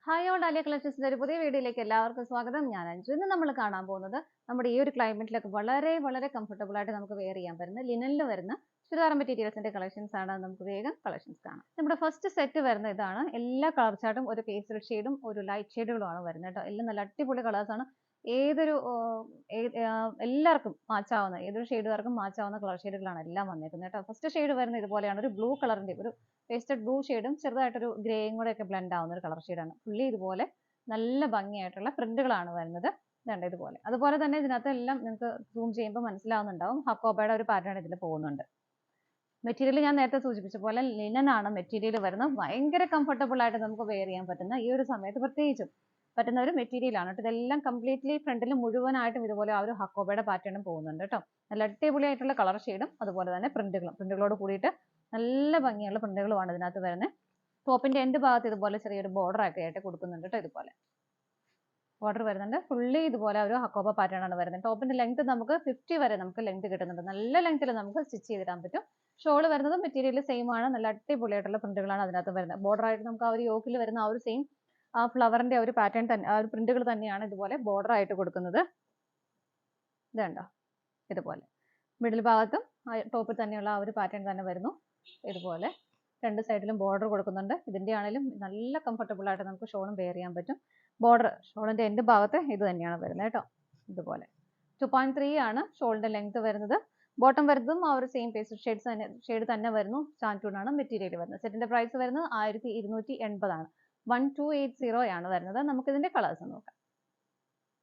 Hi all dahlia കളക്ഷൻസിന്റെ ഒരു പുതിയ വീഡിയോയിലേക്ക് എല്ലാവർക്കും സ്വാഗതം. ഞാൻ അഞ്ജു. ഇന്ന് നമ്മൾ കാണാൻ പോകുന്നത് നമ്മുടെ ഈ ഒരു ക്ലൈമറ്റിലൊക്കെ വളരെ വളരെ കംഫർട്ടബിൾ ആയിട്ട് നമുക്ക് വെയർ ചെയ്യാൻ പറ്റുന്ന ലിനനിൽ വരുന്ന ചുരിദാർ മെറ്റീരിയൽസിന്റെ കളക്ഷൻസ് ആണ്. നമുക്ക് വേഗം കളക്ഷൻസ് കാണാം. നമ്മുടെ ഫസ്റ്റ് സെറ്റ് വരുന്ന ഇതാണ്. എല്ലാ കളർ ചാർട്ടും ഒരു പേസ്റ്റൽ ഷെയ്ഡും ഒരു ലൈറ്റ് ഷെയ്ഡുകളുമാണ് വരുന്നത് കേട്ടോ. എല്ലാം നല്ല അടിപൊളി കളേഴ്സ് ആണ്. ഏതൊരു എല്ലാവർക്കും മാച്ചാവുന്ന ഏതൊരു ഷെയ്ഡുകാർക്കും മാച്ചാവുന്ന കളർ ഷെയ്ഡുകളാണ് എല്ലാം വന്നേക്കുന്നത് കേട്ടോ. ഫസ്റ്റ് ഷെയ്ഡ് വരുന്നത് ഇതുപോലെയാണ്. ഒരു ബ്ലൂ കളറിന്റെ ഒരു പേസ്റ്റഡ് ബ്ലൂ ഷെയ്ഡും ചെറുതായിട്ടൊരു ഗ്രേയും കൂടെ ഒക്കെ ബ്ലെൻഡ് ആവുന്ന ഒരു കളർ ഷെയ്ഡാണ്. ഫുള്ളി ഇതുപോലെ നല്ല ഭംഗിയായിട്ടുള്ള പ്രിന്റുകളാണ് വരുന്നത്. ഇതുണ്ട് ഇതുപോലെ. അതുപോലെ തന്നെ ഇതിനകത്ത് എല്ലാം നിങ്ങൾക്ക് സൂം ചെയ്യുമ്പോൾ മനസ്സിലാവുന്നുണ്ടാവും. ഹക്കോബയുടെ ഒരു പാറ്റേൺ ഇതിൽ പോകുന്നുണ്ട്. മെറ്റീരിയൽ ഞാൻ നേരത്തെ സൂചിപ്പിച്ച പോലെ ലിനൻ ആണ് മെറ്റീരിയൽ വരുന്നത്. ഭയങ്കര കംഫർട്ടബിൾ ആയിട്ട് നമുക്ക് വെയർ ചെയ്യാൻ പറ്റുന്ന ഈ ഒരു സമയത്ത് പ്രത്യേകിച്ചും പറ്റുന്ന ഒരു മെറ്റീരിയൽ ആണ് കേട്ടോ. ഇതെല്ലാം കംപ്ലീറ്റ്ലി ഫ്രണ്ടിൽ മുഴുവനായിട്ടും ഇതുപോലെ ആ ഒരു ഹക്കോബയുടെ പാറ്റേണും പോകുന്നുണ്ട് കേട്ടോ. നല്ല അടിപൊളിയായിട്ടുള്ള കളർ ഷെയ്ഡും അതുപോലെ തന്നെ പ്രിന്റുകളോട് കൂടിയിട്ട് നല്ല ഭംഗിയുള്ള പ്രിന്റുകളുമാണ് ഇതിനകത്ത് വരുന്നത്. ടോപ്പിന്റെ എൻഡ് ഭാഗത്ത് ഇതുപോലെ ചെറിയൊരു ബോർഡർ ഒക്കെ ആയിട്ട് കൊടുക്കുന്നുണ്ട് കേട്ടോ. ഇതുപോലെ ബോർഡർ വരുന്നുണ്ട്. ഫുള്ളി ഇതുപോലെ ഒരു ഹക്കോബ പാറ്റേൺ ആണ് വരുന്നത്. ടോപ്പിന്റെ ലെങ്ത് നമുക്ക് 50 വരെ നമുക്ക് ലെങ്ത് കിട്ടുന്നുണ്ട്. നല്ല ലെങ്ത്തിൽ നമുക്ക് സ്റ്റിച്ച് ചെയ്തിടാൻ പറ്റും. ഷോൾ വരുന്നത് മെറ്റീരിയൽ സെയിം ആണ്. നല്ല അടിപൊളിയായിട്ടുള്ള പ്രിന്റുകളാണ് അതിനകത്ത് വരുന്നത്. ബോർഡർ ആയിട്ട് നമുക്ക് ആ ഒരു യോക്കിൽ വരുന്ന ആ ഒരു സെയിം ആ ഫ്ലവറിന്റെ ഒരു പാറ്റേൺ തന്നെ ആ ഒരു പ്രിന്റുകൾ തന്നെയാണ് ഇതുപോലെ ബോർഡർ ആയിട്ട് കൊടുക്കുന്നത്. ഇതുണ്ടോ ഇതുപോലെ മിഡിൽ ഭാഗത്തും ടോപ്പിൽ തന്നെയുള്ള ആ ഒരു പാറ്റേൺ തന്നെ വരുന്നു. ഇതുപോലെ രണ്ട് സൈഡിലും ബോർഡർ കൊടുക്കുന്നുണ്ട്. ഇതിന്റെ ആണെങ്കിലും നല്ല കംഫർട്ടബിൾ ആയിട്ട് നമുക്ക് ഷോളും വെയർ ചെയ്യാൻ പറ്റും. ബോർഡർ ഷോളിന്റെ എൻഡ് ഭാഗത്ത് ഇത് തന്നെയാണ് വരുന്നത് കേട്ടോ. ഇതുപോലെ 2.3 ആണ് ഷോളിന്റെ ലെങ്ത് വരുന്നത്. ബോട്ടം വരുന്നതും ആ ഒരു സെയിം പേസ്റ്റൽ ഷെയ്ഡ് തന്നെ വരുന്നു. സാൻറ്റൂൺ ആണ് മെറ്റീരിയൽ വരുന്നത്. സെറ്റിന്റെ പ്രൈസ് വരുന്നത് 1280 ആണ്. 1280 ആണ് വരുന്നത്. നമുക്ക് ഇതിന്റെ കളേഴ്സ് നോക്കാം.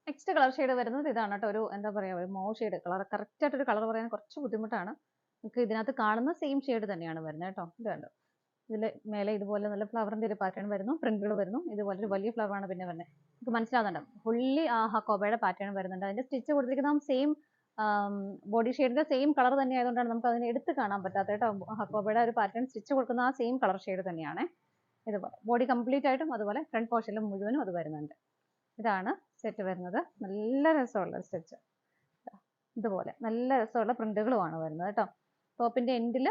നെക്സ്റ്റ് കളർ ഷെയ്ഡ് വരുന്നത് ഇതാണ് കേട്ടോ. ഒരു എന്താ പറയുക, ഒരു മൗ ഷെയ്ഡ് കളർ. കറക്റ്റ് ആയിട്ട് ഒരു കളർ പറയാൻ കുറച്ച് ബുദ്ധിമുട്ടാണ്. നമുക്ക് ഇതിനകത്ത് കാണുന്ന സെയിം ഷെയ്ഡ് തന്നെയാണ് വരുന്നത് കേട്ടോ. ഇത് കണ്ടോ, ഇതിൽ മേലെ ഇതുപോലെ നല്ല ഫ്ലവറിന്റെ ഒരു പാറ്റേൺ വരുന്നു, പ്രിന്റുകൾ വരുന്നു. ഇതുപോലെ ഒരു വലിയ ഫ്ലവർ ആണ് പിന്നെ വരുന്നത്. നമുക്ക് മനസ്സിലാവുന്നുണ്ടാവും. ഫുള്ളി ആ ഹക്കോബയുടെ പാറ്റേൺ വരുന്നുണ്ട്. അതിന്റെ സ്റ്റിച്ച് കൊടുത്തിരിക്കുന്ന സെയിം ബോഡി ഷെയ്ഡിന്റെ സെയിം കളർ തന്നെ ആയതുകൊണ്ടാണ് നമുക്ക് അതിനെ എടുത്ത് കാണാൻ പറ്റാത്തത് കേട്ടോ. ഹക്കോബയുടെ ഒരു പാറ്റേൺ സ്റ്റിച്ച് കൊടുക്കുന്ന ആ സെയിം കളർ ഷെയ്ഡ് തന്നെയാണ്. ഇതുപോലെ ബോഡി കംപ്ലീറ്റ് ആയിട്ടും അതുപോലെ ഫ്രണ്ട് പോർഷനിലും മുഴുവനും അത് വരുന്നുണ്ട്. ഇതാണ് സെറ്റ് വരുന്നത്. നല്ല രസമുള്ള സ്റ്റിച്ച്. ഇതുപോലെ നല്ല രസമുള്ള പ്രിന്റുകളുമാണ് വരുന്നത് കേട്ടോ. ടോപ്പിന്റെ എൻഡിൽ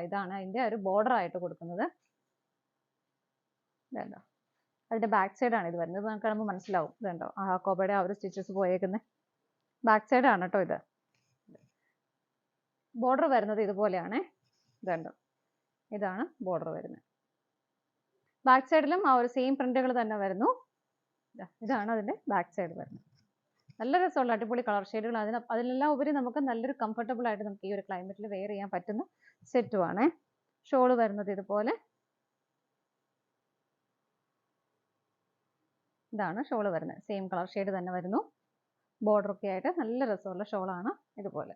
ഇതാണ് അതിന്റെ ഒരു ബോർഡർ ആയിട്ട് കൊടുക്കുന്നത്. ഇതുണ്ടോ, അതിന്റെ ബാക്ക് സൈഡ് ആണ് ഇത് വരുന്നത്. നമുക്ക് കാണുമ്പോൾ മനസ്സിലാവും. ഇതുണ്ടോ ആ ഹക്കോബയുടെ ആ ഒരു സ്റ്റിച്ചസ് പോയേക്കുന്നത് ബാക്ക് സൈഡ് ആണ് കേട്ടോ. ഇത് ബോർഡർ വരുന്നത് ഇതുപോലെയാണ്. ഇതുണ്ടോ, ഇതാണ് ബോർഡർ വരുന്നത്. ബാക്ക് സൈഡിലും ആ ഒരു സെയിം പ്രിന്റുകൾ തന്നെ വരുന്നു. ഇതാണ് അതിന്റെ ബാക്ക് സൈഡ് വരുന്നത്. നല്ല രസമുള്ള അടിപൊളി കളർ ഷെയ്ഡുകൾ. അതിലെല്ലാം ഉപരി നമുക്ക് നല്ലൊരു കംഫർട്ടബിൾ ആയിട്ട് നമുക്ക് ഈ ഒരു ക്ലൈമറ്റിൽ വെയർ ചെയ്യാൻ പറ്റുന്ന സെറ്റുമാണ്. ഷോള് വരുന്നത് ഇതുപോലെ. ഇതാണ് ഷോള് വരുന്നത്. സെയിം കളർ ഷെയ്ഡ് തന്നെ വരുന്നു. ബോർഡർ ഒക്കെ ആയിട്ട് നല്ല രസമുള്ള ഷോളാണ്. ഇതുപോലെ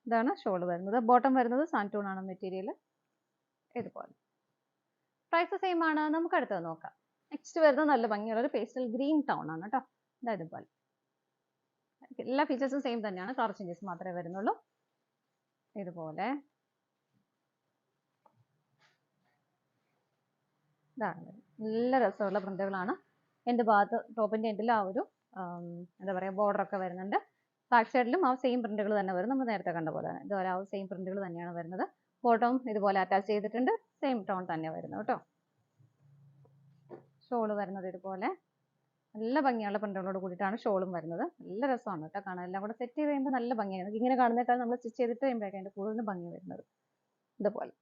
ഇതാണ് ഷോള് വരുന്നത്. ബോട്ടം വരുന്നത് സാൻറ്റൂൺ ആണ് മെറ്റീരിയൽ. ഇതുപോലെ പ്രൈസ് സെയിം ആണ്. നമുക്ക് അടുത്തത് നോക്കാം. നെക്സ്റ്റ് വരുന്നത് നല്ല ഭംഗിയുള്ള ഒരു പേസ്റ്റൽ ഗ്രീൻ ടോൺ ആണ് കേട്ടോ. ഇതുപോലെ എല്ലാ ഫീച്ചേഴ്സും സെയിം തന്നെയാണ്. കളർ ചേഞ്ചസ് മാത്രമേ വരുന്നുള്ളൂ. ഇതുപോലെ ഇതാണ് നല്ല രസമുള്ള പ്രിന്റുകളാണ്. എൻ്റെ ഭാഗത്ത് ടോപ്പിന്റെ എൻഡിൽ ആ ഒരു എന്താ പറയുക ബോർഡർ ഒക്കെ വരുന്നുണ്ട്. ബാക്ക് സൈഡിലും ആ സെയിം പ്രിന്റുകൾ തന്നെ വരും. നമ്മൾ നേരത്തെ കണ്ട പോലെ തന്നെ ഇതുപോലെ ആ സെയിം പ്രിന്റുകൾ തന്നെയാണ് വരുന്നത്. ബോട്ടം ഇതുപോലെ അറ്റാച്ച് ചെയ്തിട്ടുണ്ട്. സെയിം ടോൺ തന്നെ വരുന്നു കേട്ടോ. ഷോള് വരുന്നത് ഇതുപോലെ നല്ല ഭംഗിയുള്ള പ്രിന്റുകളോട് കൂടിയിട്ടാണ് ഷോളും വരുന്നത്. നല്ല രസമാണ് കേട്ടോ കാണാൻ. എല്ലാം കൂടെ സെറ്റ് ചെയ്ത് കഴിയുമ്പോൾ നല്ല ഭംഗിയാണ്. ഇങ്ങനെ കാണുന്നേക്കാൾ നമ്മൾ സ്റ്റിച്ച് ചെയ്തിട്ട് കഴിയുമ്പോഴേക്കും അതിൻ്റെ കൂടുതൽ ഭംഗി വരുന്നത്. ഇതുപോലെ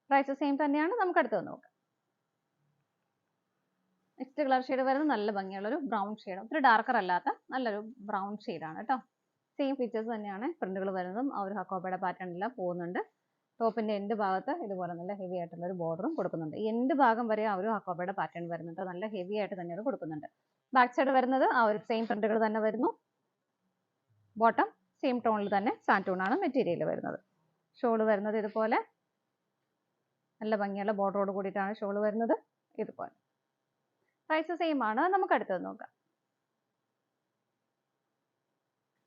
പ്രൈസ് സെയിം തന്നെയാണ്. നമുക്ക് അടുത്തത് നോക്കാം. നെക്സ്റ്റ് കളർ ഷെയ്ഡ് വരുന്നത് നല്ല ഭംഗിയുള്ള ഒരു ബ്രൗൺ ഷെയ്ഡ്. ഒത്തിരി ഡാർക്കർ അല്ലാത്ത നല്ലൊരു ബ്രൗൺ ഷെയ്ഡാണ് കേട്ടോ. സെയിം ഫീച്ചേഴ്സ് തന്നെയാണ്. പ്രിന്റുകൾ വരുന്നതും ആ ഒരു ഹക്കോബയുടെ പാറ്റേണിലെല്ലാം പോകുന്നുണ്ട്. ടോപ്പിന്റെ എൻഡ് ഭാഗത്ത് ഇതുപോലെ നല്ല ഹെവി ആയിട്ടുള്ള ഒരു ബോർഡറും കൊടുക്കുന്നുണ്ട്. എൻഡ് ഭാഗം വരെ ആ ഒരു ഹക്കോബയുടെ പാറ്റേൺ വരുന്നുണ്ട്. നല്ല ഹെവി ആയിട്ട് തന്നെ അത് കൊടുക്കുന്നുണ്ട്. ബാക്ക് സൈഡ് വരുന്നത് ആ ഒരു സെയിം പ്രിന്റുകൾ തന്നെ വരുന്നു. ബോട്ടം സെയിം ടോണിൽ തന്നെ സാൻറ്റൂൺ ആണ് മെറ്റീരിയൽ വരുന്നത്. ഷോള് വരുന്നത് ഇതുപോലെ നല്ല ഭംഗിയുള്ള ബോർഡറോട് കൂടിയിട്ടാണ് ഷോള് വരുന്നത്. ഇതുപോലെ പ്രൈസ് സെയിം ആണ്. നമുക്ക് അടുത്തത് നോക്കാം.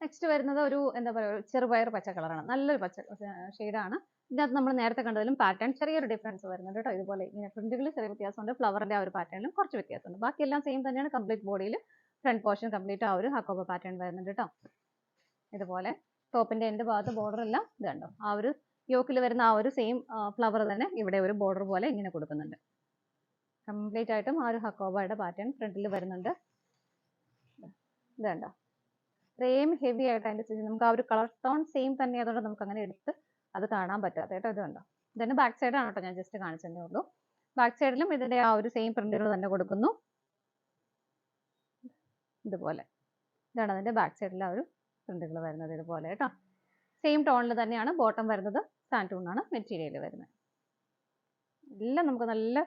നെക്സ്റ്റ് വരുന്നത് ഒരു എന്താ പറയുക ചെറുപയർ പച്ച കളറാണ്. നല്ലൊരു പച്ച ഷെയ്ഡാണ്. ഇതിനകത്ത് നമ്മൾ നേരത്തെ കണ്ടതിലും പാറ്റേൺ ചെറിയൊരു ഡിഫറൻസ് വരുന്നുണ്ട് കേട്ടോ. ഇതുപോലെ ഇങ്ങനെ പ്രിന്റുകളിൽ ചെറിയ വ്യത്യാസമുണ്ട്. ഫ്ലവറിന്റെ ആ ഒരു പാറ്റേണിലും കുറച്ച് വ്യത്യാസമുണ്ട്. ബാക്കിയെല്ലാം സെയിം തന്നെയാണ്. കംപ്ലീറ്റ് ബോഡിയിൽ ഫ്രണ്ട് പോർഷൻ കംപ്ലീറ്റ് ആ ഒരു ഹക്കോബ പാറ്റേൺ വരുന്നുണ്ട് കേട്ടോ. ഇതുപോലെ ടോപ്പിന്റെ എൻഡ് ഭാഗത്ത് ബോർഡർ എല്ലാം ഇത് കണ്ടോ ആ ഒരു യോക്കിൽ വരുന്ന ആ ഒരു സെയിം ഫ്ലവർ തന്നെ ഇവിടെ ഒരു ബോർഡർ പോലെ ഇങ്ങനെ കൊടുക്കുന്നുണ്ട്. കംപ്ലീറ്റ് ആയിട്ടും ആ ഒരു ഹക്കോബയുടെ പാറ്റേൺ ഫ്രണ്ടിൽ വരുന്നുണ്ട്. ഇത് കണ്ടോ, സെയിം ഹെവി ആയിട്ട് അതിന്റെ സ്റ്റിച്ച്, നമുക്ക് ആ ഒരു കളർ ടോൺ സെയിം തന്നെ ആയതുകൊണ്ട് നമുക്ക് അങ്ങനെ എടുത്ത് അത് കാണാൻ പറ്റാത്ത കേട്ടോ. ഇത് കണ്ടോ, ഇതിന്റെ ബാക്ക് സൈഡ് ആണ് കേട്ടോ ഞാൻ ജസ്റ്റ് കാണിച്ചതേ ഉള്ളൂ. ബാക്ക് സൈഡിലും ഇതിന്റെ ആ ഒരു സെയിം പ്രിന്റുകൾ തന്നെ കൊടുക്കുന്നു. ഇതുപോലെ ഇതാണ് അതിന്റെ ബാക്ക് സൈഡിൽ ആ ഒരു പ്രിന്റുകൾ വരുന്നത് ഇതുപോലെ കേട്ടോ. സെയിം ടോണിൽ തന്നെയാണ് ബോട്ടം വരുന്നത്. സാൻറ്റൂൺ ആണ് മെറ്റീരിയൽ വരുന്നത്. എല്ലാം നമുക്ക് നല്ല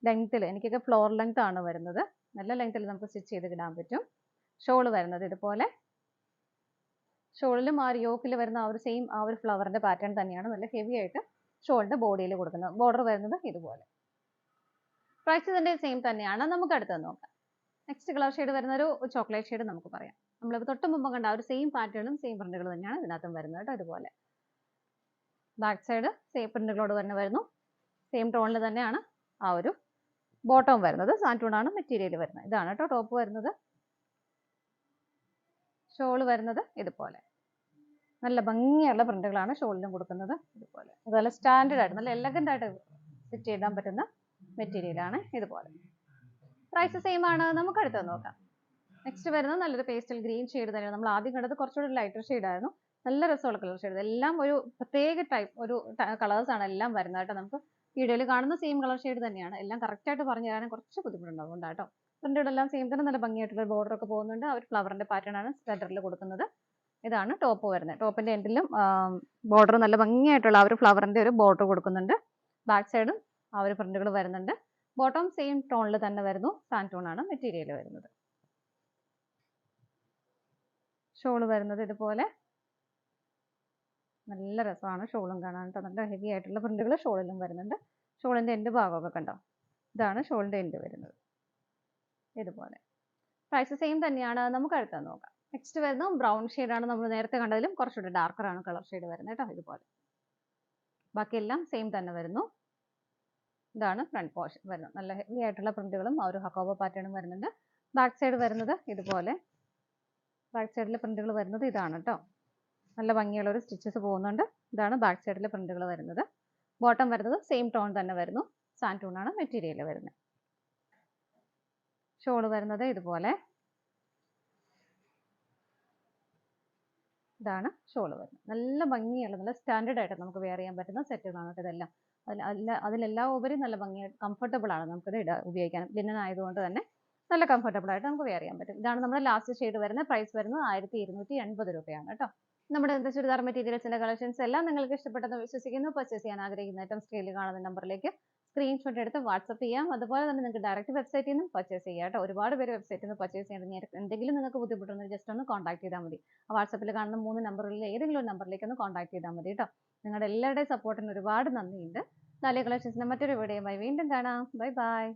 ലെങ്ത്തിൽ, എനിക്കൊക്കെ ഫ്ലോർ ലെങ്ത് ആണ് വരുന്നത്. നല്ല ലെങ്ത്തിൽ നമുക്ക് സ്റ്റിച്ച് ചെയ്ത് ഇടാൻ പറ്റും. ഷോൾ വരുന്നത് ഇതുപോലെ, ഷോളിലും ആ ഒരു യോക്കിൽ വരുന്ന ആ ഒരു സെയിം ആ ഒരു ഫ്ലവറിന്റെ പാറ്റേൺ തന്നെയാണ് നല്ല ഹെവി ആയിട്ട് ഷോളിന്റെ ബോഡിയിൽ കൊടുക്കുന്നത്. ബോർഡർ വരുന്നത് ഇതുപോലെ. പ്രൈസ് ഇതിന്റെ സെയിം തന്നെയാണ്. നമുക്ക് അടുത്തത് നോക്കാം. നെക്സ്റ്റ് കളർ ഷെയ്ഡ് വരുന്ന ഒരു ചോക്ലേറ്റ് ഷെയ്ഡ് നമുക്ക് പറയാം. നമ്മൾ തൊട്ട് മുമ്പ് കണ്ട ആ ഒരു സെയിം പാറ്റേണും സെയിം പ്രിന്റുകൾ തന്നെയാണ് ഇതിനകത്തും വരുന്നത് കേട്ടോ. ഇതുപോലെ ബാക്ക് സൈഡ് സെയിം പ്രിന്റുകളോട് തന്നെ വരുന്നു. സെയിം ടോണിൽ തന്നെയാണ് ആ ഒരു ബോട്ടം വരുന്നത്. സാൻറ്റൂൺ ആണ് മെറ്റീരിയൽ വരുന്നത്. ഇതാണ് കേട്ടോ ടോപ്പ് വരുന്നത്. ഷോള് വരുന്നത് ഇതുപോലെ നല്ല ഭംഗിയുള്ള പ്രിന്റുകളാണ് ഷോളിലും കൊടുക്കുന്നത്. ഇതുപോലെ അതുപോലെ സ്റ്റാൻഡേർഡ് ആയിട്ട് നല്ല എലഗന്റ് ആയിട്ട് സ്റ്റിച്ച് ചെയ്യാൻ പറ്റുന്ന മെറ്റീരിയൽ ആണ് ഇതുപോലെ. പ്രൈസ് സെയിം ആണ്. നമുക്ക് അടുത്തത് നോക്കാം. നെക്സ്റ്റ് വരുന്നത് നല്ലൊരു പേസ്റ്റൽ ഗ്രീൻ ഷെയ്ഡ് തന്നെയാണ്. നമ്മൾ ആദ്യം കണ്ടത് കുറച്ചുകൂടി ലൈറ്റർ ഷെയ്ഡ് ആയിരുന്നു. നല്ല രസമുള്ള കളർ ഷെയ്ഡ്. എല്ലാം ഒരു പ്രത്യേക ടൈപ്പ് ഒരു കളേഴ്സ് ആണ് എല്ലാം വരുന്നത് കേട്ടോ. നമുക്ക് വീഡിയോയിൽ കാണുന്ന സെയിം കളർ ഷെയ്ഡ് തന്നെയാണ്. എല്ലാം കറക്റ്റ് ആയിട്ട് പറഞ്ഞു തരാനും കുറച്ച് ബുദ്ധിമുട്ടുണ്ടാവും അതുകൊണ്ടാട്ടോ. പ്രിന്റുകളെല്ലാം സെയിം തന്നെ നല്ല ഭംഗിയായിട്ടുള്ള ബോർഡർ ഒക്കെ പോകുന്നുണ്ട്. ആ ഒരു ഫ്ലവറിന്റെ പാറ്റേൺ ആണ് സെന്ററിൽ കൊടുക്കുന്നത്. ഇതാണ് ടോപ്പ് വരുന്നത്. ടോപ്പിന്റെ എൻഡിലും ബോർഡർ നല്ല ഭംഗിയായിട്ടുള്ള ആ ഒരു ഫ്ലവറിന്റെ ഒരു ബോർഡർ കൊടുക്കുന്നുണ്ട്. ബാക്ക് സൈഡും ആ ഒരു പ്രിന്റുകൾ വരുന്നുണ്ട്. ബോട്ടം സെയിം ടോണിൽ തന്നെ വരുന്നു. സാൻറ്റൂൺ ആണ് മെറ്റീരിയൽ വരുന്നത്. ഷോൾ വരുന്നത് ഇതുപോലെ നല്ല രസമാണ് ഷോളും കാണാൻ കേട്ടോ. നല്ല ഹെവി ആയിട്ടുള്ള പ്രിന്റുകൾ ഷോളിലും വരുന്നുണ്ട്. ഷോളിന്റെ എൻഡ് ഭാഗമൊക്കെ കണ്ടോ, ഇതാണ് ഷോളിന്റെ എൻഡ് വരുന്നത് ഇതുപോലെ. പ്രൈസ് സെയിം തന്നെയാണ്. നമുക്ക് അടുത്തത് നോക്കാം. നെക്സ്റ്റ് വരുന്നത് ബ്രൗൺ ആണ്. നമ്മൾ നേരത്തെ കണ്ടതിലും കുറച്ചുകൂടി ഡാർക്കർ ആണ് കളർ ഷെയ്ഡ് വരുന്നത് കേട്ടോ. ഇതുപോലെ ബാക്കിയെല്ലാം സെയിം തന്നെ വരുന്നു. ഇതാണ് ഫ്രണ്ട് പോർഷൻ വരുന്നത്. നല്ല ഹെവി ആയിട്ടുള്ള പ്രിന്റുകളും ആ ഒരു ഹക്കോബ പാറ്റേണും വരുന്നുണ്ട്. ബാക്ക് സൈഡ് വരുന്നത് ഇതുപോലെ. ബാക്ക് സൈഡിലെ പ്രിന്റുകൾ വരുന്നത് ഇതാണ് കേട്ടോ. നല്ല ഭംഗിയുള്ള ഒരു സ്റ്റിച്ചസ് പോകുന്നുണ്ട്. ഇതാണ് ബാക്ക് സൈഡിലെ പ്രിന്റുകൾ വരുന്നത്. ബോട്ടം വരുന്നത് സെയിം ടോൺ തന്നെ വരുന്നു. സാൻറ്റൂൺ ആണ് മെറ്റീരിയൽ വരുന്നത്. ഷോൾ വരുന്നത് ഇതുപോലെ. ഇതാണ് ഷോൾ വരുന്നത്. നല്ല ഭംഗിയുള്ള നല്ല സ്റ്റാൻഡേർഡ് ആയിട്ട് നമുക്ക് വെയർ ചെയ്യാൻ പറ്റുന്ന സെറ്റുകളാണ് കേട്ടോ ഇതെല്ലാം. അതിലെല്ലാം ഉപരി നല്ല ഭംഗിയായിട്ട് കംഫർട്ടബിൾ ആണ് നമുക്കിത് ഉപയോഗിക്കാൻ. ലിനൻ ആയതുകൊണ്ട് തന്നെ നല്ല കംഫർട്ടബിൾ ആയിട്ട് നമുക്ക് വെയർ ചെയ്യാൻ പറ്റും. ഇതാണ് നമ്മുടെ ലാസ്റ്റ് ഷെയ്ഡ് വരുന്നത്. പ്രൈസ് വരുന്നത് 1280 രൂപയാണ് കേട്ടോ. നമ്മുടെ ഇന്നത്തെ ചുരിദാർ മെറ്റീരിയൽസിന്റെ കളക്ഷൻസ് എല്ലാം നിങ്ങൾക്ക് ഇഷ്ടപ്പെട്ടെന്ന് വിശ്വസിക്കുന്നു. പർച്ചേസ് ചെയ്യാൻ ആഗ്രഹിക്കുന്ന ഐറ്റം സ്ക്രീനിൽ കാണുന്ന നമ്പറിലേക്ക് സ്ക്രീൻഷോട്ട് എടുത്ത് വാട്സപ്പ് ചെയ്യാം. അതുപോലെ തന്നെ നിങ്ങൾക്ക് ഡയറക്റ്റ് വെബ്സൈറ്റിൽ നിന്നും പർച്ചേസ് ചെയ്യാം കേട്ടോ. ഒരുപാട് പേര് വെബ്സൈറ്റിൽ നിന്ന് പർച്ചേസ് ചെയ്യുന്നത് എന്തെങ്കിലും നിങ്ങൾക്ക് ബുദ്ധിമുട്ടുണ്ടെങ്കിൽ ജസ്റ്റ് ഒന്ന് കോൺടാക്ട് ചെയ്താൽ മതി. വാട്സപ്പിൽ കാണുന്ന 3 നമ്പറുകളിൽ ഏതെങ്കിലും ഒരു നമ്പറിലേക്ക് ഒന്ന് കോൺടാക്ട് ചെയ്താൽ മതി കേട്ടോ. നിങ്ങളുടെ എല്ലാവരുടെയും സപ്പോർട്ടിന് ഒരുപാട് നന്ദിയുണ്ട്. നല്ല കളക്ഷൻസിന്റെ മറ്റൊരു വീഡിയോയുമായി വീണ്ടും കാണാം. Bye bye.